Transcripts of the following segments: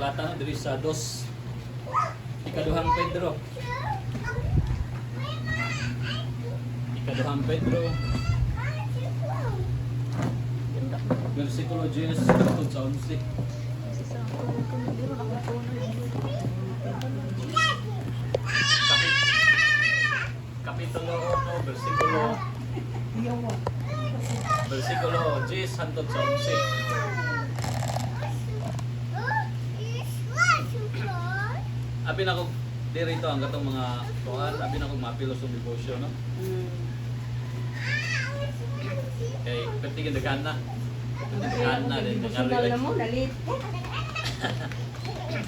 Lata diri sa dos ikaduhang Pedro. Ikaduhang Pedro. Versikulo 10 hangtod sa 11. Kapitulo 1, versikulo 10 hangtod sa 11. Abi na ko diri ang gatong mga tuan, abi na ko mapilos ng negosyo, no? Okay, pertingin degan na. Degan na din Personal mo, dalit.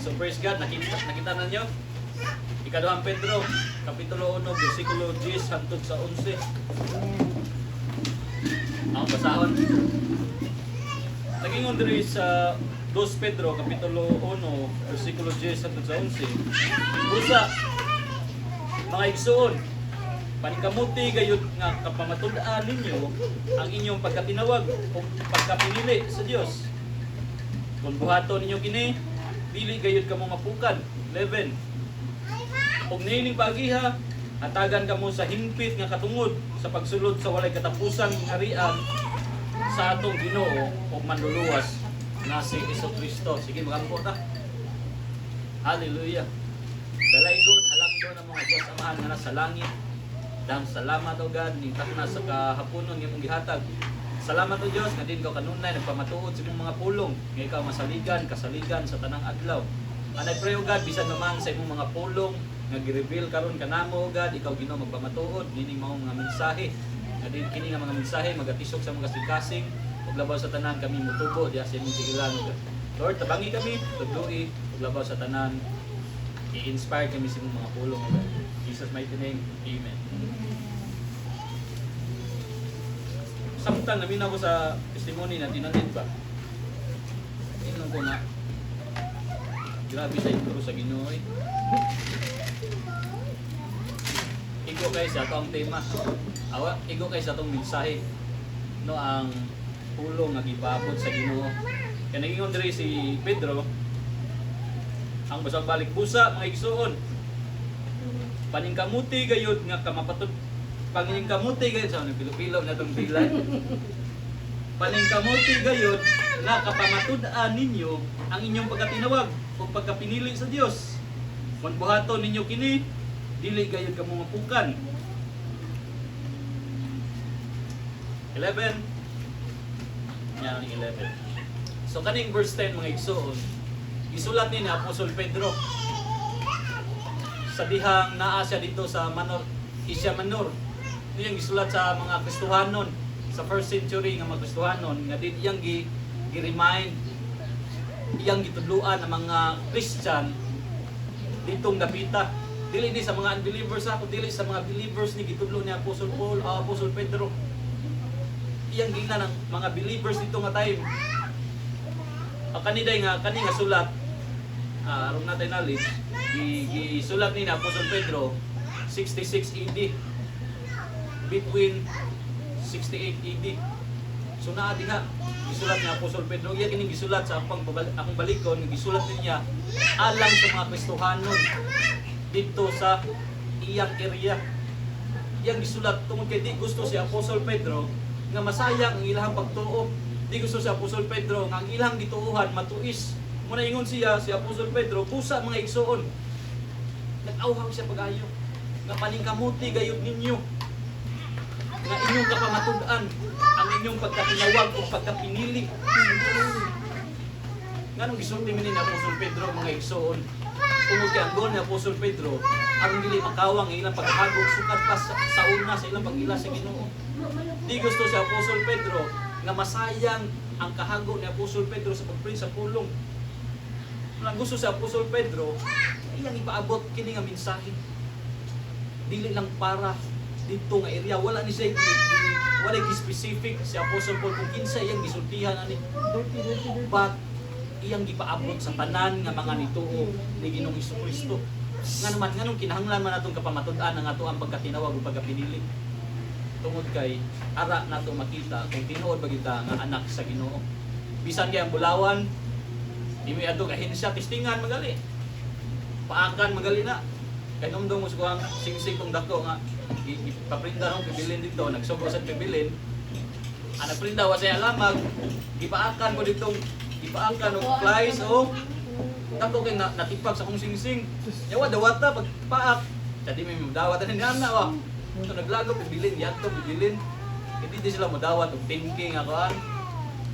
So praise God, nakita na niyo? Ikaduhang Pedro, kapitulo 1, versikulo 10 hangtod sa 11. Ang basahon. Nagingon diri sa 2 Pedro, kapitulo 1, versikulo 10 hangtod sa 11. Busa, mga igsoon, panikamuti gayud nga kapamatud-an ninyo ang inyong pagkatinawag o pagkapinili sa Dios. Kung buhaton ninyo kini, dili gayud kamo mapukan. 11. Ug niining pagiha, hatagan kamo sa hingpit nga katungod sa pagsulod sa walay katapusang harian sa atong Ginoo ug manluluwas nga si Jesucristo. Sige, magampo ta. Hallelujah. Dalaygon, halangdon ang mga Diyos Amahan nga nasa langit. Dang salamat o God, ningtak na sa kahaponon ng imong gihatag. Salamat o Diyos, nga din ka kanunay, nagpamatuod sa imong mga pulong. Nga ikaw masaligan, kasaligan sa tanang adlaw. And I pray o God, bisan naman sa imong mga pulong, nga gi-reveal karon kanamo o God, ikaw Ginoo magpamatuod, nining mao mga mensahe. Nga din kini nga mga mensahe, magatisok sa mga kasing-kasing, ug labaw sa tanan kami mutubo diha sa imong tigilan. Lord, tabangi kami, tuglui, ug labaw sa tanan, i-inspire kami sa imong mga pulong. In Jesus' mighty name, Amen. Samtang namin ako sa testimony na tinanid ba? Inom ko na. Grabe sa intro sa Ginoo. Igo kay sa atong tema. Igo kay sa atong mensahe. No, ang pulong nga gipaabot sa Ginoo. Kaya nagingon diri si Pedro, ang basang balik busa mga igsoon. Paningkamuti gayud nga kamapatud. Paningkamuti gayud sa pilo-pilo na tong bilan. Paningkamuti gayud nga kapamatud-an ninyo ang inyong pagkatinawag o pagkapinili sa Dios. Kung buhaton ninyo kini, dili gayud kamo mapukan. 11. Yan ang 11. So kaning verse 10 mga igsoon, isulat ni Apostol Pedro sa dihang naa siya dito sa Asia Minor. Ito yung gisulat sa mga Kristohanon sa first century nga mga Kristohanon nga din iyang gi-remind, iyang gitudluan ang mga Christian ditong dapita. Dili ni sa mga unbelievers ako, dili sa mga believers ni gitudlo ni Apostol Paul, Apostol Pedro. Iyang gina ng mga believers dito nga time. Kaniday nga kani nga sulat aron natin knowledge, gisulat ni Apostol Pedro 66 AD between 68 AD. So naa diha gisulat ni Apostol Pedro, iya kining gisulat sa akong balikon, gisulat niya alang sa mga Kristohanon dito sa iyang area. Iyang gisulat tungod kay di gusto si Apostol Pedro nga masayang ang ilahang pagtuo. Di gusto si Apostol Pedro nga ang ilang gituuhan matuis. Muna ingon siya si Apostol Pedro, pusa mga igsoon. Nag-awhang siya pag-ayo. Nga paningkamuti gayud ninyo. Nga inyong kapamatud-an ang inyong pagkatinawag o pagkapinili. Nganong gisulti ni Apostol Pedro mga igsoon? Tungod kay ang goal ni Apostol Pedro, aron dili makawang ang ilang paghagog sukat pa sa una sa ilang pag-ila sa Ginoo. Di gusto si Apostol Pedro nga masayang ang kahago ni Apostol Pedro sa pagprin sa pulong. Ang gusto si Apostol Pedro, iyang ipaabot kini nga mensahe. Dili lang para dito nga area, wala ni siya wala specific si Apostol Paul kung kinsa iyang gisultihan ani. But iyang gipaabot sa tanan nga mga nituo ni Ginoong Jesucristo. Nga naman nganong kinahanglan man natong kapamatud-an ang ato ang pagkatinawag ug pagkapinili. Tungod kay ara nato makita kung tinuod ba kita nga anak sa Ginoo. Bisan kay ang bulawan Imi adto kahin siya testingan magali. Paakan magali na. Kay numdum mo sa singsing kong dako nga ipaprinda nung pibilin dito, nagsugo sa pibilin. Ang nagprinda wa say alamag, gipaakan ko dito, gipaakan og flies o dako kay natipag sa kong singsing. Yawa dawata pag paak. Jadi may dawat ni ana wa. So naglago pibilin yadto pibilin. Hindi di sila modawat og 10K nga kuan.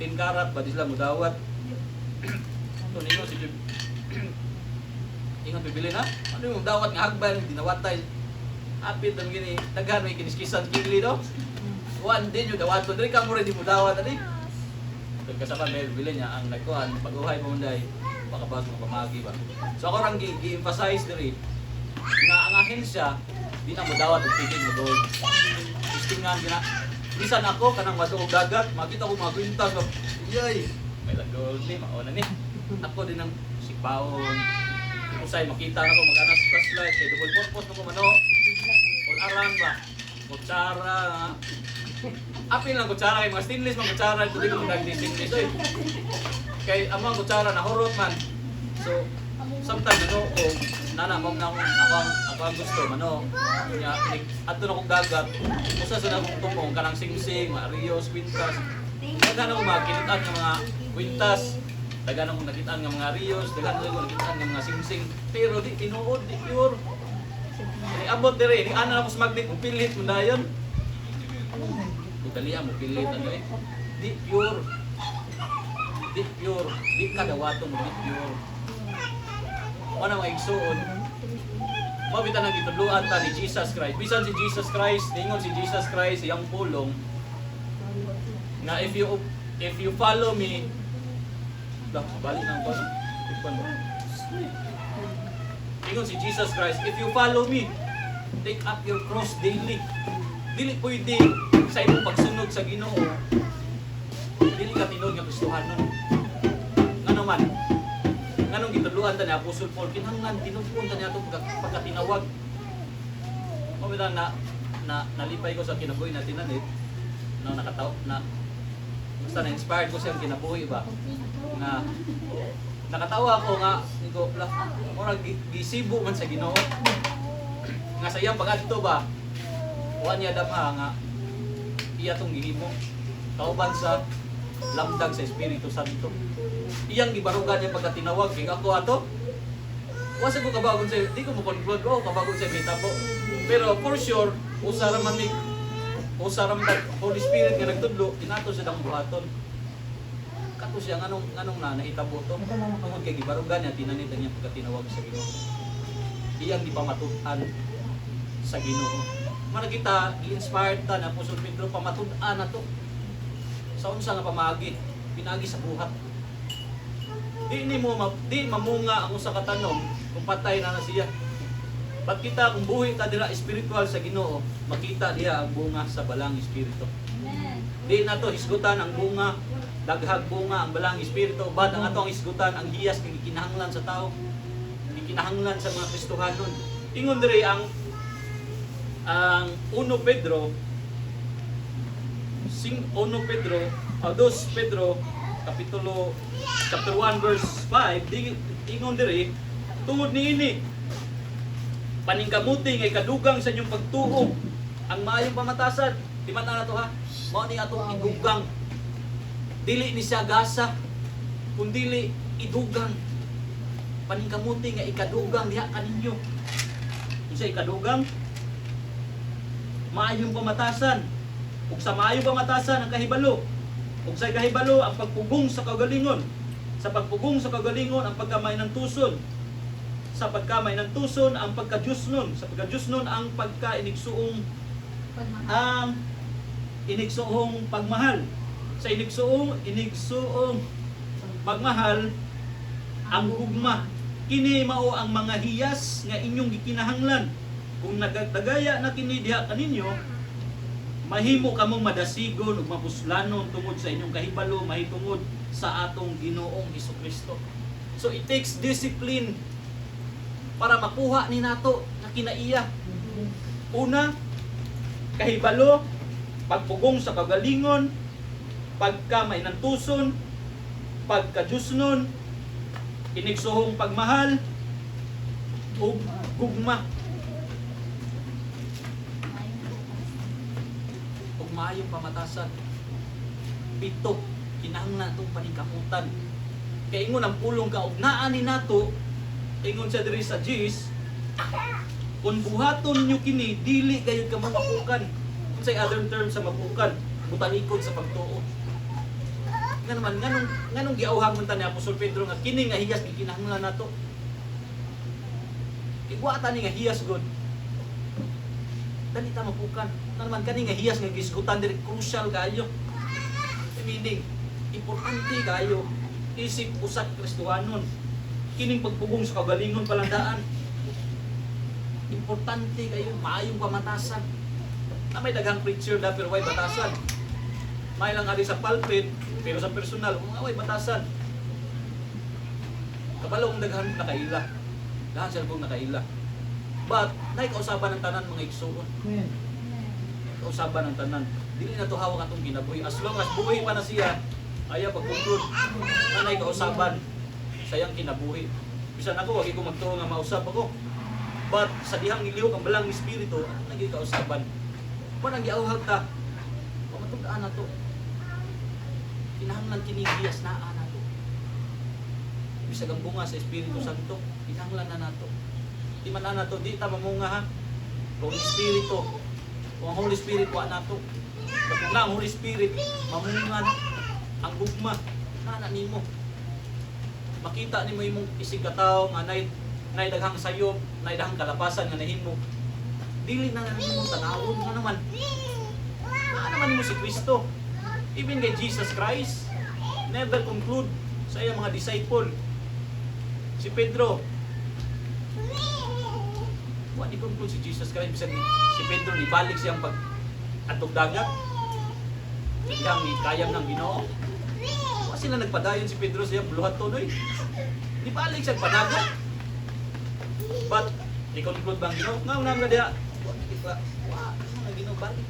10 karat ba di sila modawat. So ninyo si ingon pibilin ha. Ano yung dawat nga hagban dinawatay. Apit ang gini daghan may kiniskisan kili do. One din yung dawat ko diri ka mo rin di modawat ani. So kasama may pibilin niya ang nagkuan pag-uhay mo unday makabas mo pamagi ba. So ako rang gi-emphasize diri nga ang ahensya di na modawat og tigil mo doon. Istingan gina. Bisan ako kanang maduog dagat, makita ko mga kwintas ko. Yay, may lagol ni mauna ni. Ako din ang sipaon. Usay makita na ko maganas flashlight kay double purpose mo mano. Ol aran ba? Kutsara. Apil lang kutsara kay mga stainless mga kutsara ito di ko nagdi-stainless eh. Kay amang kutsara na horot man. So sometimes ano ko nana mo na ako ang gusto mano. Nya adto na kong dagat. Usa sa akong tumong kanang singsing, Marios, Quintas. Daghan ako makita ng mga Quintas. Daghan ako nakita ng mga Rios, daghan ako nakita ng mga singsing. Pero di tinuod, di pure. Ni abot dire, ni ana ako sa magnet kung pilit mo dayon. Dali mo pilit ano eh. Di pure. Di pure, di kadawaton di pure. Ano mga igsuon? Mabitan ang gitudluan ta ni Jesus Christ. Bisan si Jesus Christ, ningon si Jesus Christ iyang pulong na if you follow me, balik nang ko. Ningon si Jesus Christ, if you follow me, take up your cross daily. Dili pwede sa imong pagsunod sa Ginoo. Dili ka tinud nga Kristohanon. Ngano man? Nganong gitudluan ta ni Apostol Paul kinahanglan tinudpon ta niya to pagkatinawag. Mabitan na nalipay ko sa kinabuhi na tinanit no nakataw na basta na inspired ko sa kinabuhi ba na nakatawa ko nga niko ora gisibo man sa Ginoo nga sa iyang pag-adto ba wa niya damha nga iya tong gihimo kauban sa lamdag sa Espiritu Santo. Iyang gibarugan niya pagkatinawag kay ako ato. Wasa ko kabagon sa di ko mo conclude ko kabagon sa hitabo. Pero for sure usa ra man Holy Spirit nga nagtudlo inato sa dang buhaton. Kato siya nganong na nahitabo to. Tungod kay gibarugan niya tinanit niya pagkatinawag sa Ginoo. Iyang di pamatud-an sa Ginoo. Manakita gi-inspired ta na Apostol Pedro pamatud-an na to. Sa unsa nga pamagi pinagi sa buhat. Di mamunga ang usa ka tanom kung patay na siya. Pag kita kung buhi ta dira espiritual sa Ginoo, makita diha ang bunga sa balang espiritu. Di na to hisgutan ang bunga, daghag bunga ang balang espiritu, bad ang atong hisgutan ang giyas nga gikinahanglan sa tao, gikinahanglan sa mga Kristohanon. Ingon diri ang 1 Pedro 2 Pedro kapitulo chapter 1 verse 5 ingon diri tungod niini paningkamuti nga ikadugang sa inyong pagtuo ang maayong pamatasan di man na to ha mao ni atong idugang dili ni siya gasa kun dili idugang paningkamuti nga ikadugang diha kaninyo unsa ikadugang maayong pamatasan ug sa maayong pamatasan ang kahibalo ug sa kahibalo ang pagpugong sa kagalingon sa pagpugong sa kagalingon ang pagkamay ng tuson sa pagkamay ng tuson ang pagkadyusnon sa pagkadyusnon ang pagkainigsuong pagmahal sa inigsuong pagmahal ang gugma kini mao ang mga hiyas nga inyong gikinahanglan kung nagdagaya na kini diha kaninyo mahimo kamong madasigon ug mapuslanon tungod sa inyong kahibalo mahitungod sa atong Ginoong Hesukristo. So it takes discipline para makuha ni nato na kinaiya. Una, kahibalo, pagpugong sa kagalingon, pagkamay ng tuson, pagkadyusnon, Inigsuhong pagmahal ug gugma. Ug maayong pamatasan. 7, kinahanglan itong paningkamutan. Kaya ingon ang pulong ka, ug naa ni nato, ingon siya diri sa Gis, kung buhaton nyo kini, dili kayo ka mapukan. Kung say other term sa mapukan, butalikod sa pagtuo. Nga naman, nganong giauhag man ta ni Apostol Pedro nga kini nga hiyas ni kinahanglan nato. Igwata ni nga hiyas god. Dali ta mapukan. Nga naman kani nga hiyas nga gisgutan diri crucial kayo. Meaning, importante kayo isip usak Kristohanon. Kining pagpugong sa kagalingon palandaan. Importante kayo, maayong pamatasan. Na may daghang preacher na pero way batasan. May lang ari sa pulpit, pero sa personal, way batasan. Kabalo kong daghang nakaila. Dahan siya kong nakaila. But, naikausaban ng tanan mga igsuon. Kausaban ng tanan. Dili na to hawak atong ginabuhi. As long as buhay pa na siya, ayaw pagpunod. Nanay kausaban, sayang kinabuhi. Bisan ako, wag ko magtuo nga mausap ako. But sa dihang nilihok ang balang espiritu, naging kausaban. Kung ang giauhag ta, pamatundaan na to. Kinahanglan kinihiyas na na to. Bisag ang bunga sa Espiritu Santo, kinahanglan na nato. Di man na to, di ta mamunga ha. Kung Espiritu, kung ang Holy Spirit wa nato. Kung na ang Holy Spirit, mamungan ang gugma. Nana nimo. Makita nimo imong isig katawo nga nay daghang sayop, nay daghang kalapasan nga nahimo. Dili na nimo tanawon nga naman. Naa naman nimo si Kristo. Even kay Jesus Christ never conclude sa iyang mga disciple. Si Pedro, wa di conclude si Jesus Christ bisag si Pedro ni balik siyang pag atog dagat. Iyang kayam ng Ginoo. Wa sila nagpadayon si Pedro sa iyang buluhat tuloy. Di balik siya padagat. But di conclude bang Ginoo? Nga unang nga diha. Wa ang Ginoo balik.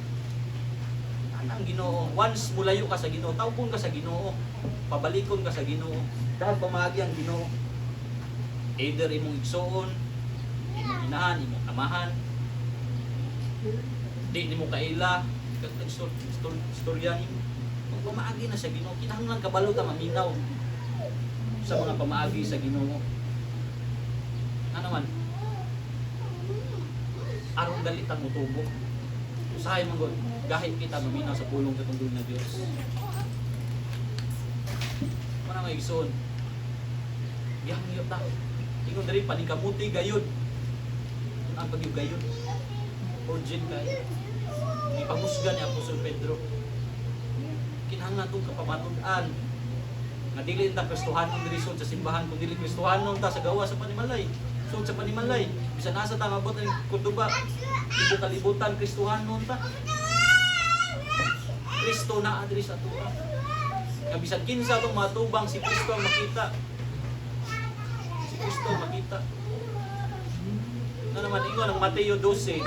Ang Ginoo, once mulayo ka sa Ginoo, tawgon ka sa Ginoo, pabalikon ka sa Ginoo, dahil pamagi ang Ginoo. Either imong igsoon, imong inahan, imong amahan, di nimo kaila, istorya nimo. Kung pamaagi na sa Ginoo, kinahanglan kabalo ta maminaw sa mga pamaagi sa Ginoo. Ano man? Aron dali ta mutubo. Usahay man gud, gahit kita maminaw sa pulong sa tungkol na Dios. Mana may igsoon? Gihangyo ta. Ingon diri paningkamuti gayud. Ang pagyug gayud. Virgin kay. Ipamusga ni Apostol Pedro. Kinahanglan tong kapamatud-an. Nga dili ta Kristohanon diri sa simbahan, kun dili Kristohanon ta sa gawa sa panimalay. So sa panimalay, bisan asa ta mabot ang kutuba, ibu kalibutan Kristohanon ta. Kristo na adri sa ato. Nga bisan kinsa tong matubang si Kristo ang makita. Si Kristo makita. Na naman ingon ang Mateo 12.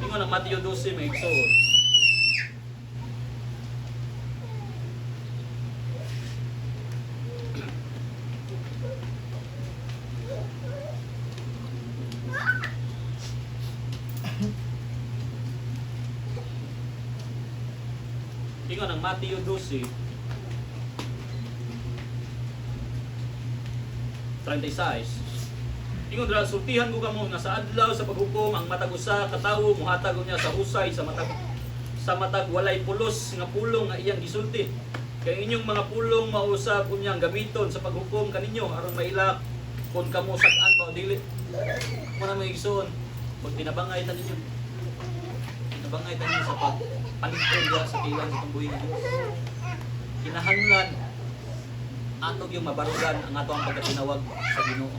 Ingon ang Mateo 12 may igsoon. Ingon ang Mateo 12 36. Ingon dra sultihan ko kamo nga sa adlaw sa paghukom ang matag usa ka tawo mohatag niya sa husay sa matag walay pulos nga pulong nga iyang gisulti. Kay inyong mga pulong mausab unyang gamiton sa paghukom kaninyo aron maila kun kamo sak-an ba o dili. Mo na may igsoon, pag tinabangay ta ninyo. Tinabangay ta ninyo sa pagpalingkod diha sa kilang sa tumbuhi nga Dios. Kinahanglan atog yung mabarugan ang ato ang pagkatinawag sa Ginoo.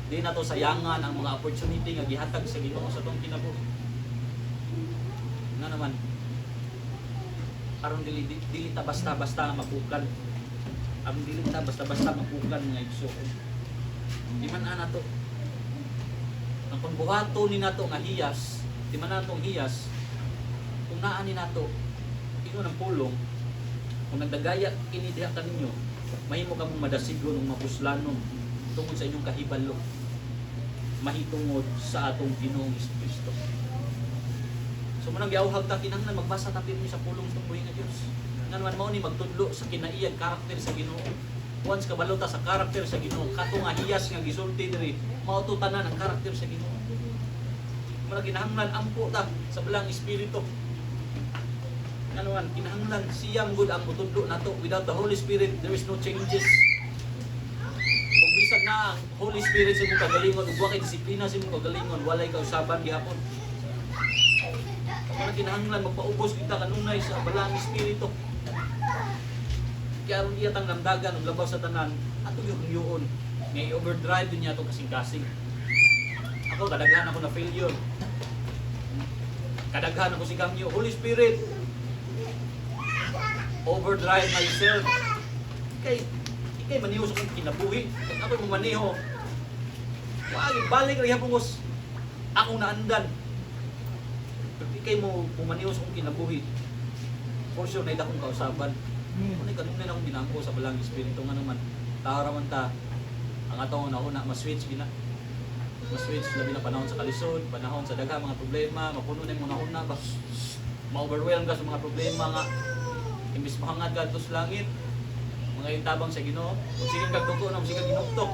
Di na to sayangan ang mga opportunity nga gihatag sa Ginoo sa tong kinabuhi. Nga naman, aron dili ta basta-basta mapukan. Aron dili ta basta-basta mapukan nga igsoon. Di man ana to. Ang pagbuhato ni nato nga hiyas, di man natong hiyas, kung naa ni nato, ingon ang pulong, kung nagdagaya kini diha kaninyo, mahimo ka mong madasigon ng mapuslanon tungod sa inyong kahibalo mahitungod sa atong Ginoong Kristo. So manang giawhag ta kinahanglan magbasa ta pirmi sa pulong tunggoy nga Dios. Nga naman mao ni magtudlo sa kinaiyang karakter sa Ginoo. Once kabalo ta sa karakter sa Ginoo, kato nga hiyas nga gisulti diri, mao to tanan ang karakter sa Ginoo. Muna kinahanglan ampo ta sa belang espiritu. Nga naman kinahanglan siyang gud ang mutudlo nato. Without the Holy Spirit, there is no changes. Bisag na ang Holy Spirit sa imong kagalingon ug wa kay disiplina sa imong kagalingon, walay kausaban gihapon. Kaya kinahanglan magpaubos kita kanunay sa balang espiritu. Kaya aron iya tang namdagan ug labaw sa tanan ato yuon nga i-overdrive din niya ato kasing-kasing. Ako kadaghan ako na failure. Kadaghan ako si Gamyo, Holy Spirit. Overdrive myself. Kay maniho sa kong kinabuhi. Kaya ako'y maniho. Balik rin hapon ko akong naandan. Pero ikay mo pumaniho sa kong kinabuhi. For sure, naida akong kausaban. Ano kanina na akong ginangko sa balang espiritu nga naman. Tawara man ta. Ang atong nauna, mas-switch gina. Mas-switch labi na panahon sa kalisod, panahon sa daghang mga problema, mapuno na yung una-una ba. Ma-overwhelm ka sa mga problema nga. Imbis mahangad ka ito sa langit. Mga itabang sa Ginoo, kung sige kagdugo na, kung sige ginuktok.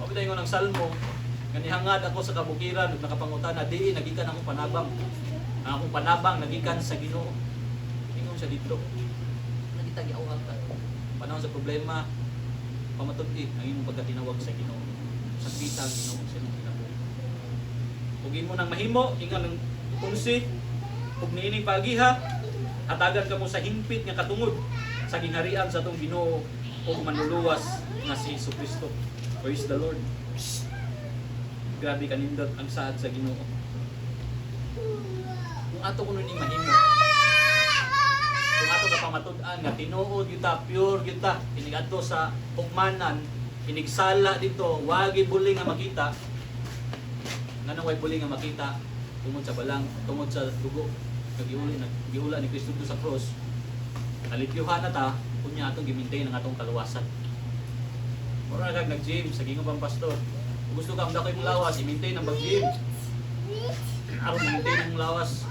Mabitay ko ng salmo, ganihangad ako sa kabukiran, nakapangutana, di, nagikan akong panabang. Ang akong panabang, nagikan sa Ginoo. Ingon siya dito. Nakita giawag ka. Panahon sa problema, pamatod ang imong pagkatinawag sa Ginoo. Sa kita ang Ginoo sa imong kinabuhi. Kung mo nang mahimo, ingon ng punsi, kung niining pagiha, hatagan ka mo sa hingpit nga katungod sa gingharian sa atong Ginoo o manluluwas nga si Jesucristo. Praise the Lord. Grabe kanindot ang saad sa Ginoo. Kung ato kuno ni mahimo, kung ato ka pamatud-an nga tinuod gyud ta, pure gyud ta, kining adto sa hugmanan, kinigsala dito, wagi buling nga makita. Nganong way buling nga makita tungod sa balang, tungod sa dugo giula ni Kristo sa cross. Nalipyuhan na ta, kunya atong gimintain ang atong kaluwasan. Mura kag nag-gym, sa gingon pang pastor. Kung gusto ka amda imong lawas, i-maintain ang pag-gym. Aron ma-maintain imong lawas.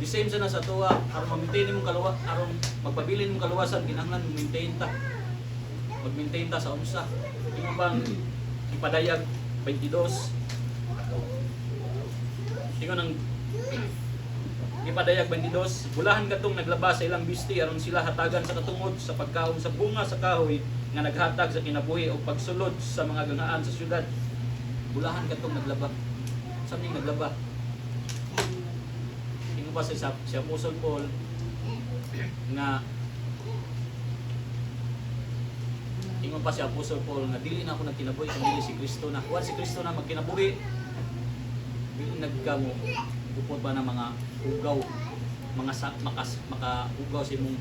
The same sa nasa tuwa, aron ma-maintain imong kaluwasan, aron magpabilin imong kaluwasan, kinahanglan ma-maintain ta. Mag-maintain ta sa unsa. Imo bang ipadayag 22. Ingon ang ipadayag 22, bulahan katong naglabas sa ilang bisti aron sila hatagan sa katungod sa pagkaon sa bunga sa kahoy nga naghatag sa kinabuhi o pagsulod sa mga gangaan sa syudad. Bulahan katong naglaba. Saan yung naglaba? Tingnan ba si Apostol Paul nga tingnan pa si Apostol Paul nga dili na ako nagkinabuhi kundi si Kristo na. Kuan si Kristo na magkinabuhi. Dili nagkamo upod ba ng mga ugaw, mga maka-ugaw sa imong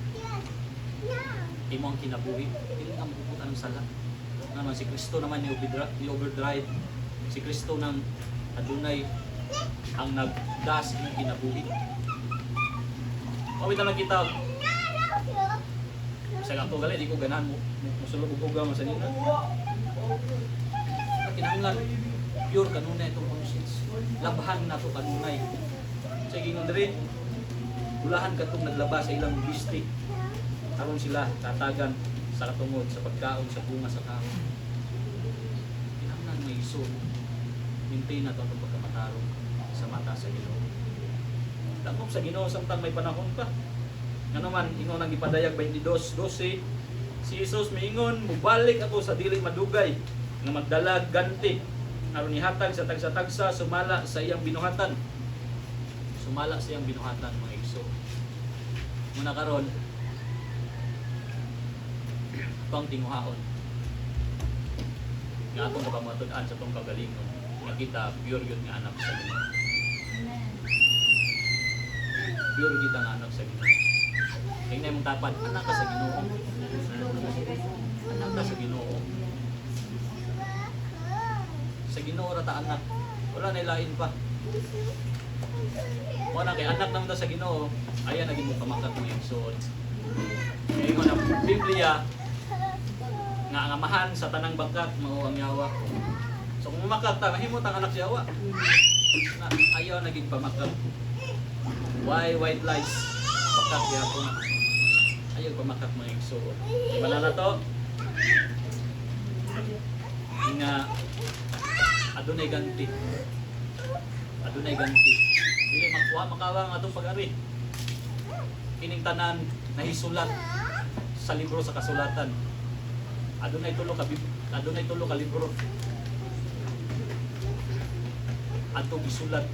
kinabuhi. Dili ka mapuputan ng sala. Naman si Kristo naman i-overdrive. Si Kristo nang adunay ang nagdas ng kinabuhi. Pawit na kita. Sa gato gali, di ko ganahan mo. Musulog ko ugaw mo sa nina. Kinahanglan pure kanunay itong conscience. Labahan na ito kanunay. Sa gingon diri, bulahan katong naglaba sa ilang bisti. Aron sila tatagan sa katungod sa pagkaon sa bunga sa kahoy. Kinahanglan may iso. Maintain na ito ang pagkamatarong sa mata sa Ginoo. Dagop sa Ginoo samtang may panahon pa. Nga naman, ingon ang ipadayag 22:12, si Jesus miingon, mubalik ako sa dili madugay nga magdala ganti aron ihatag sa tagsa-tagsa sumala sa iyang binuhatan. Sumala sa iyang binuhatan mga igso. Muna karon pang tinguhaon. Nga atong kapamatud-an sa tong kagalingon nga kita pure yun nga anak sa Ginoo. Pure kita nga anak sa Ginoo. Tingnan mong tapat, anak ka sa Ginoo. Anak ka sa Ginoo. Sa Ginoo rata anak. Wala na ilain pa. Wala kay anak naman ta sa Ginoo. Ayan naging mo kamakat mo yung suod. Ingon ang Biblia nga ang amahan sa tanang bangkat mao ang yawa. So kung makat ta mahimot ang anak sa yawa. Na ayaw naging pamakat. Why white lies? Pakat gyapon. Ayaw pamakat mga igsuon. Wala na to. Nga adunay ganti. Adunay ganti. Dili makuha makawa ang atong pag-ari. Kining tanan nahisulat sa libro sa kasulatan. Adunay tulo ka libro. Atong isulat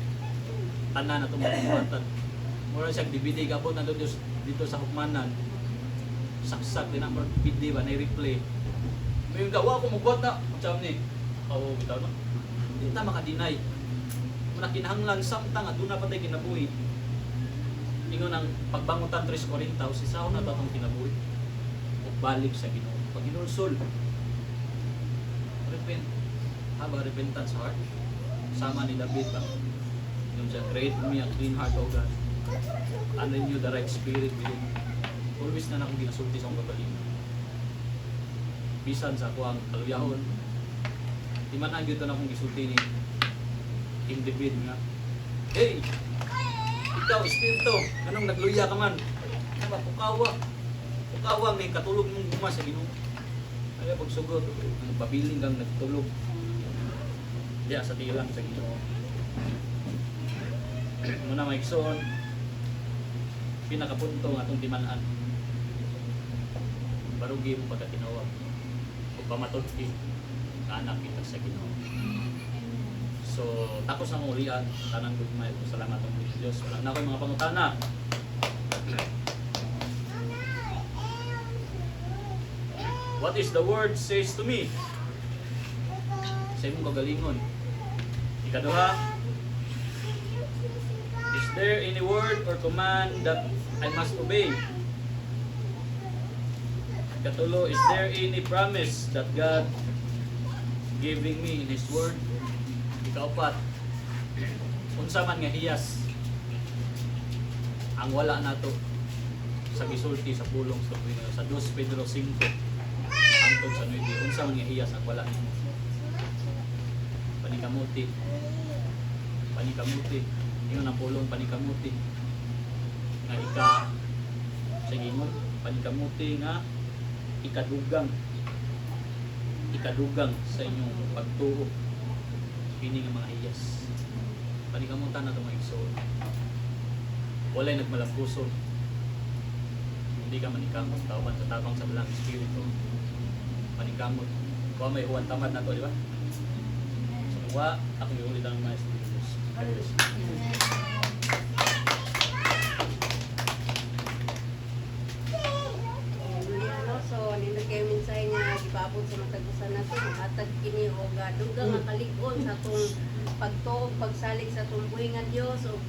tanan atong kasulatan. Mura siyang DVD gabon na dito sa hukmanan. Saksak din ang DVD ba na replay. May gawa ko magbuhat na. Tsam ni. Oo, bitaw na. Hindi ta makadinay. Muna kinahanglan samtang aduna patay kinabuhi. Ingon ang pagbangutan 3 Corintios, isaw na tatong kinabuhi. O balik sa Ginoo. Pag ginulsol. Repent. Haba repentance heart. Sama ni David ba? Yung siya, create me a clean heart, O God. And renew the right spirit within me. Always na akong ginasulti sa akong kagalingan. Bisan sa ako ang kaluyahon. Di man ang yun na akong gisulti ni King David nga. Hey! Ikaw, Espiritu, anong nagluya ka man? Ano ba, pukawa. Pukawa, may katulog mong gumas sa Ginoo. Kaya pagsugot, pabiling kang nagtulog. Diya sa tilang sa Ginoo. Muna may iksoon, pinakapunto ng atong timanan. Barugi mo pagkatinawag. O pamatod-i, kaanak kita sa Ginoo. So, tapos na ulian, tanang gugmay. Salamat ang Diyos. Walang na ako yung mga pangutana. What is the word says to me? Sa imong kagalingon. Ikaduha, is there any word or command that I must obey? Ikatulo, is there any promise that God giving me in His word? Ikaapat, unsa man nga hiyas ang wala nato sa gisulti sa pulong sa 2 Pedro 5 hangtod sa 9, unsa man nga hiyas ang wala nimo? Panikamuti, ingon ang pulong panikamuti nga sa gingon, panikamuti nga ikadugang sa inyong pagtuo. Pini nga mga hiyas. Panikamutan na ito mga igsoon. Wala'y nagmalampuson. Hindi ka manikamot. Tawag sa tabang sa balang espiritu. Panikamot. Kuha may huwan tamad na ito, di ba? So, kuha, ako yung ulit ang mga espiritus. So, nindot kayo minsay nga gipabot sa matagusan nato, hatag kini og dugang nga kaligon sa atong pagtuog, pagsalig sa atong buhi nga Dios o